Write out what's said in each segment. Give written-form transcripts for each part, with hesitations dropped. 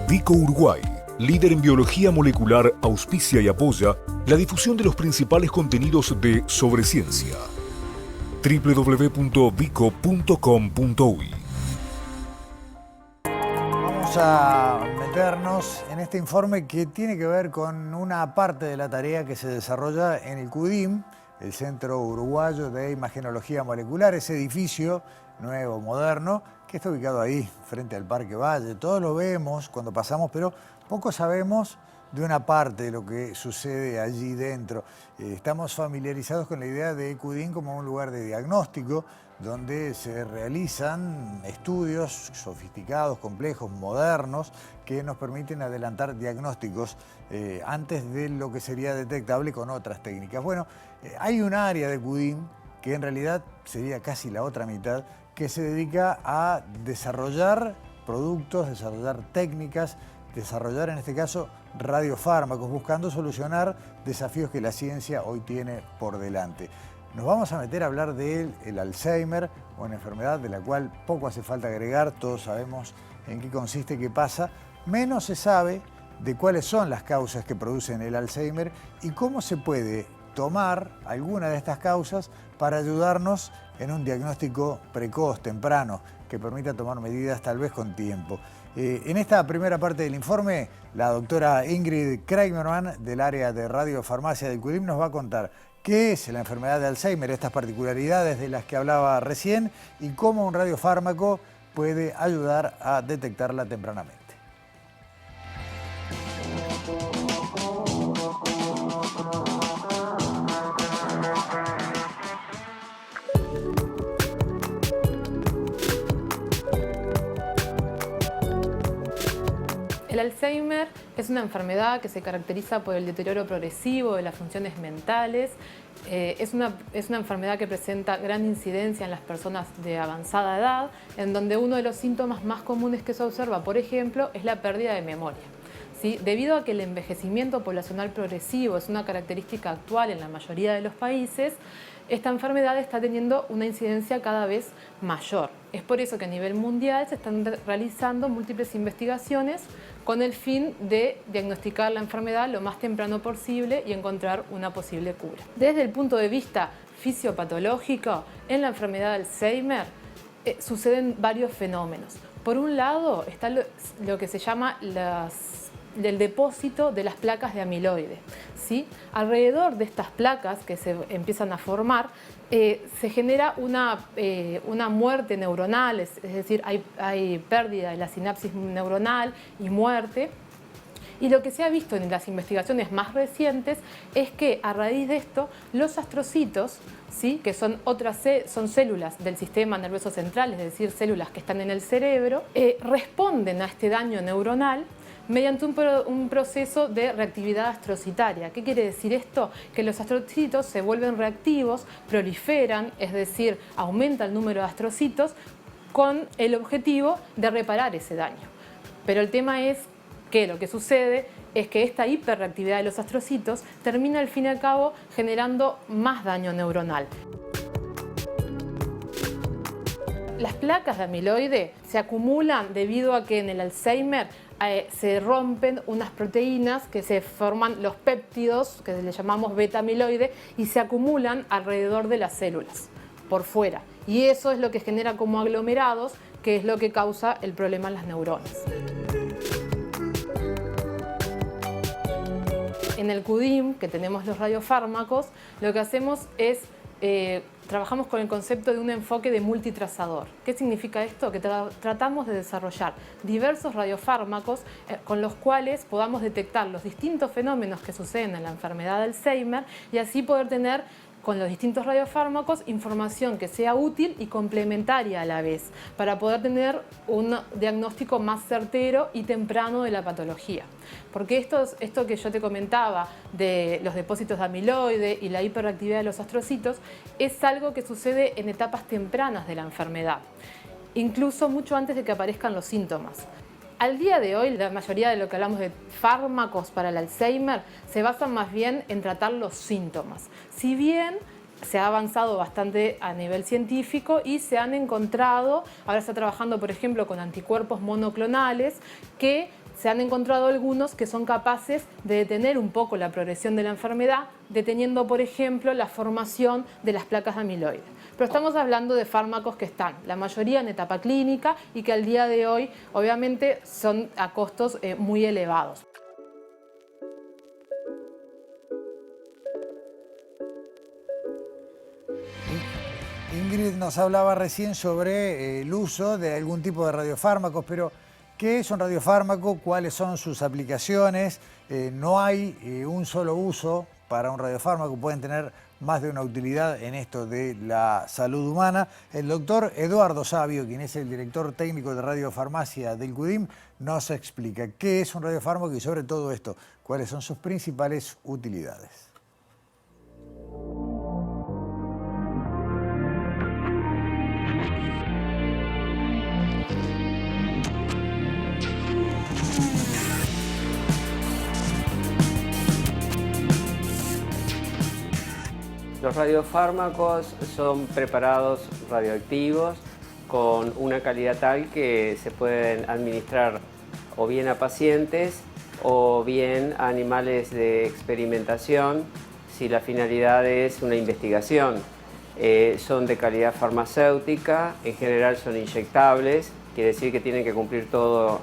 Vico Uruguay, líder en biología molecular, auspicia y apoya la difusión de los principales contenidos de Sobre Ciencia. www.vico.com.uy. Vamos a meternos en este informe que tiene que ver con una parte de la tarea que se desarrolla en el CUDIM, el Centro Uruguayo de Imagenología Molecular, ese edificio nuevo, moderno, que está ubicado ahí, frente al Parque Valle. Todos lo vemos cuando pasamos, pero poco sabemos de una parte de lo que sucede allí dentro. Estamos familiarizados con la idea de CUDIM como un lugar de diagnóstico, donde se realizan estudios sofisticados, complejos, modernos, que nos permiten adelantar diagnósticos antes de lo que sería detectable con otras técnicas. Bueno, hay un área de CUDIM que en realidad sería casi la otra mitad, que se dedica a desarrollar productos, desarrollar técnicas, desarrollar en este caso radiofármacos, buscando solucionar desafíos que la ciencia hoy tiene por delante. Nos vamos a meter a hablar del Alzheimer, una enfermedad de la cual poco hace falta agregar, todos sabemos en qué consiste, qué pasa, menos se sabe de cuáles son las causas que producen el Alzheimer y cómo se puede tomar alguna de estas causas para ayudarnos en un diagnóstico precoz, temprano, que permita tomar medidas tal vez con tiempo. En esta primera parte del informe, la doctora Ingrid Kramerman del área de radiofarmacia del CUDIM nos va a contar qué es la enfermedad de Alzheimer, estas particularidades de las que hablaba recién y cómo un radiofármaco puede ayudar a detectarla tempranamente. El Alzheimer es una enfermedad que se caracteriza por el deterioro progresivo de las funciones mentales. Es una enfermedad que presenta gran incidencia en las personas de avanzada edad, en donde uno de los síntomas más comunes que se observa, por ejemplo, es la pérdida de memoria. ¿Sí? Debido a que el envejecimiento poblacional progresivo es una característica actual en la mayoría de los países, esta enfermedad está teniendo una incidencia cada vez mayor. Es por eso que a nivel mundial se están realizando múltiples investigaciones con el fin de diagnosticar la enfermedad lo más temprano posible y encontrar una posible cura. Desde el punto de vista fisiopatológico, en la enfermedad de Alzheimer suceden varios fenómenos. Por un lado está lo que se llama del depósito de las placas de amiloide, ¿sí? Alrededor de estas placas que se empiezan a formar, se genera una muerte neuronal, es decir, hay pérdida de la sinapsis neuronal y muerte. Y lo que se ha visto en las investigaciones más recientes es que a raíz de esto los astrocitos, ¿sí? Que son células del sistema nervioso central, es decir, células que están en el cerebro, responden a este daño neuronal mediante un proceso de reactividad astrocitaria. ¿Qué quiere decir esto? Que los astrocitos se vuelven reactivos, proliferan, es decir, aumenta el número de astrocitos con el objetivo de reparar ese daño. Pero el tema es que lo que sucede es que esta hiperreactividad de los astrocitos termina al fin y al cabo generando más daño neuronal. Las placas de amiloide se acumulan debido a que en el Alzheimer se rompen unas proteínas que se forman los péptidos, que le llamamos beta-amiloide, y se acumulan alrededor de las células, por fuera. Y eso es lo que genera como aglomerados, que es lo que causa el problema en las neuronas. En el CUDIM, que tenemos los radiofármacos, lo que hacemos es trabajamos con el concepto de un enfoque de multitrazador. ¿Qué significa esto? Que tratamos de desarrollar diversos radiofármacos con los cuales podamos detectar los distintos fenómenos que suceden en la enfermedad de Alzheimer y así poder tener con los distintos radiofármacos información que sea útil y complementaria a la vez para poder tener un diagnóstico más certero y temprano de la patología. Porque esto que yo te comentaba de los depósitos de amiloide y la hiperactividad de los astrocitos es algo que sucede en etapas tempranas de la enfermedad, incluso mucho antes de que aparezcan los síntomas. Al día de hoy, la mayoría de lo que hablamos de fármacos para el Alzheimer se basan más bien en tratar los síntomas. Si bien se ha avanzado bastante a nivel científico y se han encontrado, ahora se está trabajando por ejemplo con anticuerpos monoclonales que se han encontrado algunos que son capaces de detener un poco la progresión de la enfermedad, deteniendo, por ejemplo, la formación de las placas de amiloide. Pero estamos hablando de fármacos que están, la mayoría en etapa clínica y que al día de hoy, obviamente, son a costos muy elevados. Ingrid nos hablaba recién sobre el uso de algún tipo de radiofármacos, pero ¿qué es un radiofármaco? ¿Cuáles son sus aplicaciones? No hay un solo uso para un radiofármaco, pueden tener más de una utilidad en esto de la salud humana. El doctor Eduardo Savio, quien es el director técnico de radiofarmacia del CUDIM, nos explica qué es un radiofármaco y sobre todo esto, cuáles son sus principales utilidades. Los radiofármacos son preparados radioactivos con una calidad tal que se pueden administrar o bien a pacientes o bien a animales de experimentación si la finalidad es una investigación. Son de calidad farmacéutica, en general son inyectables, quiere decir que tienen que cumplir todo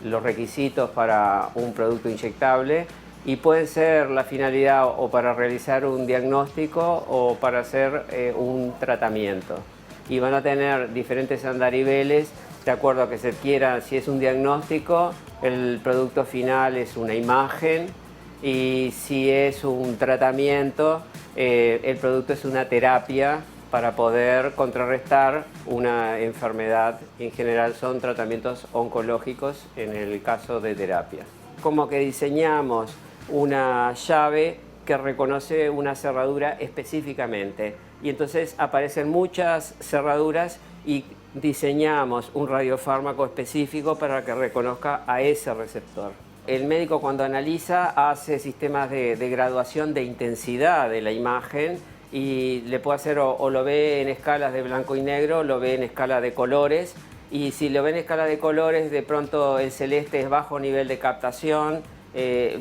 los requisitos para un producto inyectable. Y pueden ser la finalidad o para realizar un diagnóstico o para hacer un tratamiento. Y van a tener diferentes andariveles de acuerdo a que se quiera. Si es un diagnóstico, el producto final es una imagen, y si es un tratamiento, el producto es una terapia para poder contrarrestar una enfermedad. En general son tratamientos oncológicos en el caso de terapia. Como que diseñamos una llave que reconoce una cerradura específicamente y entonces aparecen muchas cerraduras y diseñamos un radiofármaco específico para que reconozca a ese receptor. El médico, cuando analiza, hace sistemas de graduación de intensidad de la imagen y le puede hacer o lo ve en escalas de blanco y negro, lo ve en escala de colores, y si lo ve en escala de colores, de pronto el celeste es bajo nivel de captación,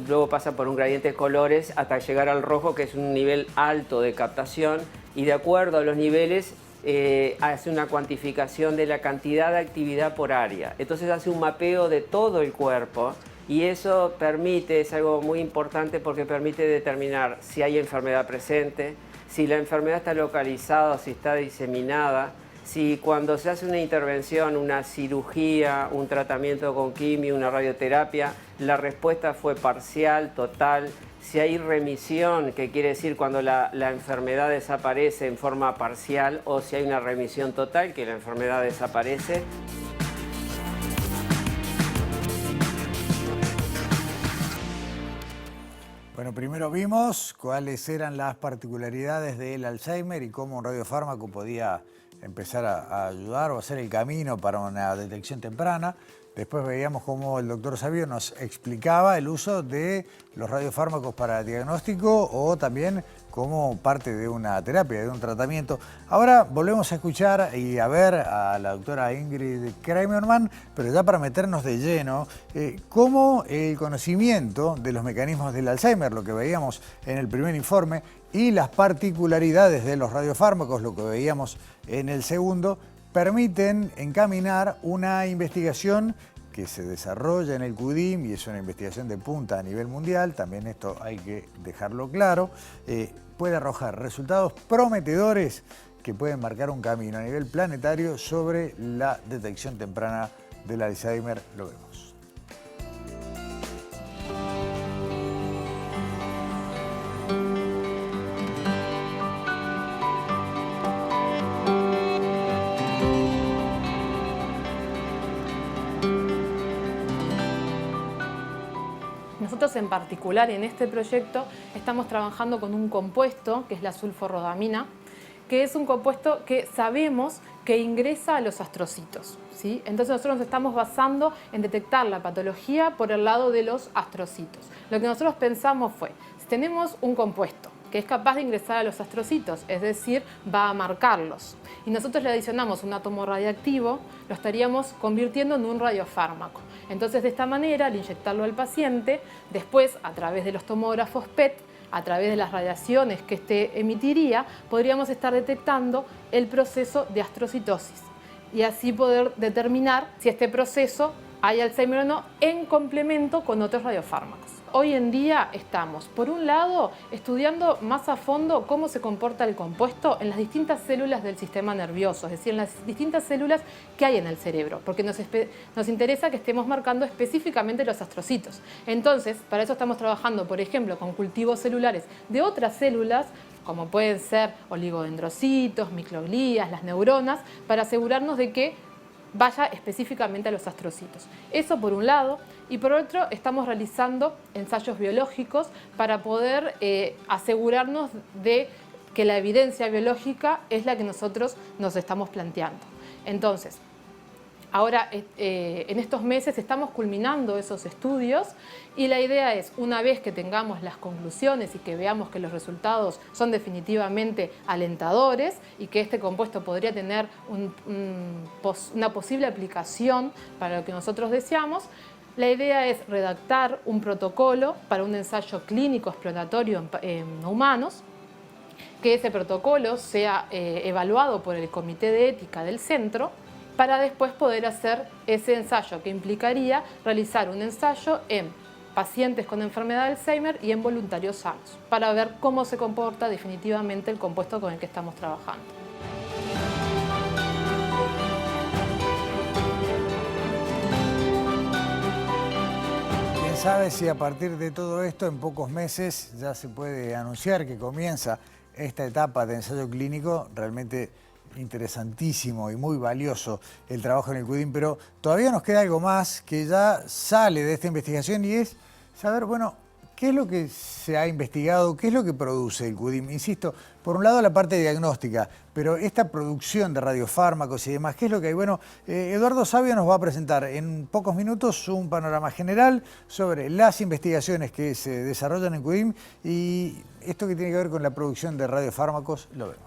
luego pasa por un gradiente de colores hasta llegar al rojo, que es un nivel alto de captación, y de acuerdo a los niveles hace una cuantificación de la cantidad de actividad por área. Entonces hace un mapeo de todo el cuerpo y eso permite, es algo muy importante porque permite determinar si hay enfermedad presente, si la enfermedad está localizada, si está diseminada, si cuando se hace una intervención, una cirugía, un tratamiento con quimio, una radioterapia, la respuesta fue parcial, total, si hay remisión, que quiere decir cuando la enfermedad desaparece en forma parcial, o si hay una remisión total, que la enfermedad desaparece. Bueno, primero vimos cuáles eran las particularidades del Alzheimer y cómo un radiofármaco podía empezar a ayudar o hacer el camino para una detección temprana. Después veíamos cómo el doctor Savio nos explicaba el uso de los radiofármacos para diagnóstico o también como parte de una terapia, de un tratamiento. Ahora volvemos a escuchar y a ver a la doctora Ingrid Kramermann, pero ya para meternos de lleno, cómo el conocimiento de los mecanismos del Alzheimer, lo que veíamos en el primer informe, y las particularidades de los radiofármacos, lo que veíamos en el segundo, permiten encaminar una investigación que se desarrolla en el CUDIM y es una investigación de punta a nivel mundial, también esto hay que dejarlo claro, puede arrojar resultados prometedores que pueden marcar un camino a nivel planetario sobre la detección temprana del Alzheimer. Lo vemos. Nosotros en particular en este proyecto estamos trabajando con un compuesto que es la sulforrodamina, que es un compuesto que sabemos que ingresa a los astrocitos, ¿sí? Entonces nosotros nos estamos basando en detectar la patología por el lado de los astrocitos. Lo que nosotros pensamos fue, si tenemos un compuesto que es capaz de ingresar a los astrocitos, es decir, va a marcarlos, y nosotros le adicionamos un átomo radiactivo, lo estaríamos convirtiendo en un radiofármaco. Entonces, de esta manera, al inyectarlo al paciente, después, a través de los tomógrafos PET, a través de las radiaciones que éste emitiría, podríamos estar detectando el proceso de astrocitosis y así poder determinar si este proceso hay Alzheimer o no, en complemento con otros radiofármacos. Hoy en día estamos, por un lado, estudiando más a fondo cómo se comporta el compuesto en las distintas células del sistema nervioso, es decir, en las distintas células que hay en el cerebro, porque nos interesa que estemos marcando específicamente los astrocitos. Entonces, para eso estamos trabajando, por ejemplo, con cultivos celulares de otras células, como pueden ser oligodendrocitos, microglías, las neuronas, para asegurarnos de que vaya específicamente a los astrocitos. Eso por un lado, y por otro estamos realizando ensayos biológicos para poder asegurarnos de que la evidencia biológica es la que nosotros nos estamos planteando. Entonces, ahora en estos meses estamos culminando esos estudios y la idea es, una vez que tengamos las conclusiones y que veamos que los resultados son definitivamente alentadores y que este compuesto podría tener una posible aplicación para lo que nosotros deseamos, la idea es redactar un protocolo para un ensayo clínico exploratorio en humanos, que ese protocolo sea evaluado por el Comité de Ética del Centro, para después poder hacer ese ensayo, que implicaría realizar un ensayo en pacientes con enfermedad de Alzheimer y en voluntarios sanos, para ver cómo se comporta definitivamente el compuesto con el que estamos trabajando. ¿Quién sabe si a partir de todo esto, en pocos meses, ya se puede anunciar que comienza esta etapa de ensayo clínico? Realmente interesantísimo y muy valioso el trabajo en el CUDIM, pero todavía nos queda algo más que ya sale de esta investigación y es saber, bueno, qué es lo que se ha investigado, qué es lo que produce el CUDIM. Insisto, por un lado la parte diagnóstica, pero esta producción de radiofármacos y demás, ¿qué es lo que hay? Bueno, Eduardo Savio nos va a presentar en pocos minutos un panorama general sobre las investigaciones que se desarrollan en CUDIM y esto que tiene que ver con la producción de radiofármacos, lo vemos.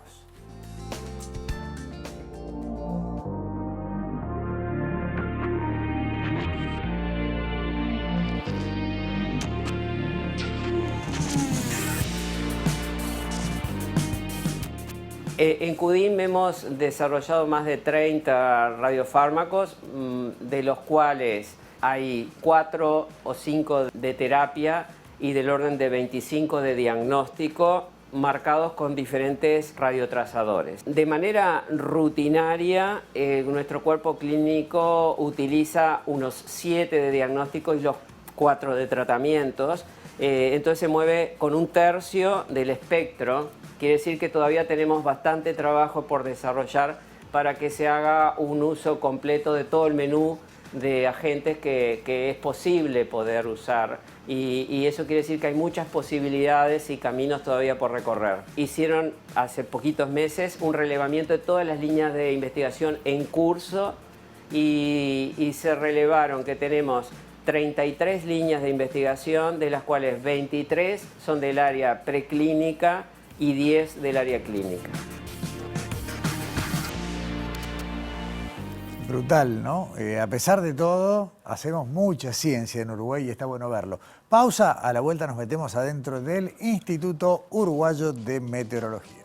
En CUDIM hemos desarrollado más de 30 radiofármacos, de los cuales hay 4 o 5 de terapia y del orden de 25 de diagnóstico, marcados con diferentes radiotrazadores. De manera rutinaria, nuestro cuerpo clínico utiliza unos 7 de diagnóstico y los 4 de tratamientos. Entonces se mueve con 1/3 del espectro. Quiere decir que todavía tenemos bastante trabajo por desarrollar para que se haga un uso completo de todo el menú de agentes que es posible poder usar. Y eso quiere decir que hay muchas posibilidades y caminos todavía por recorrer. Hicieron hace poquitos meses un relevamiento de todas las líneas de investigación en curso y se relevaron que tenemos 33 líneas de investigación, de las cuales 23 son del área preclínica y 10 del área clínica. Brutal, ¿no? A pesar de todo, hacemos mucha ciencia en Uruguay y está bueno verlo. Pausa, a la vuelta nos metemos adentro del Instituto Uruguayo de Meteorología.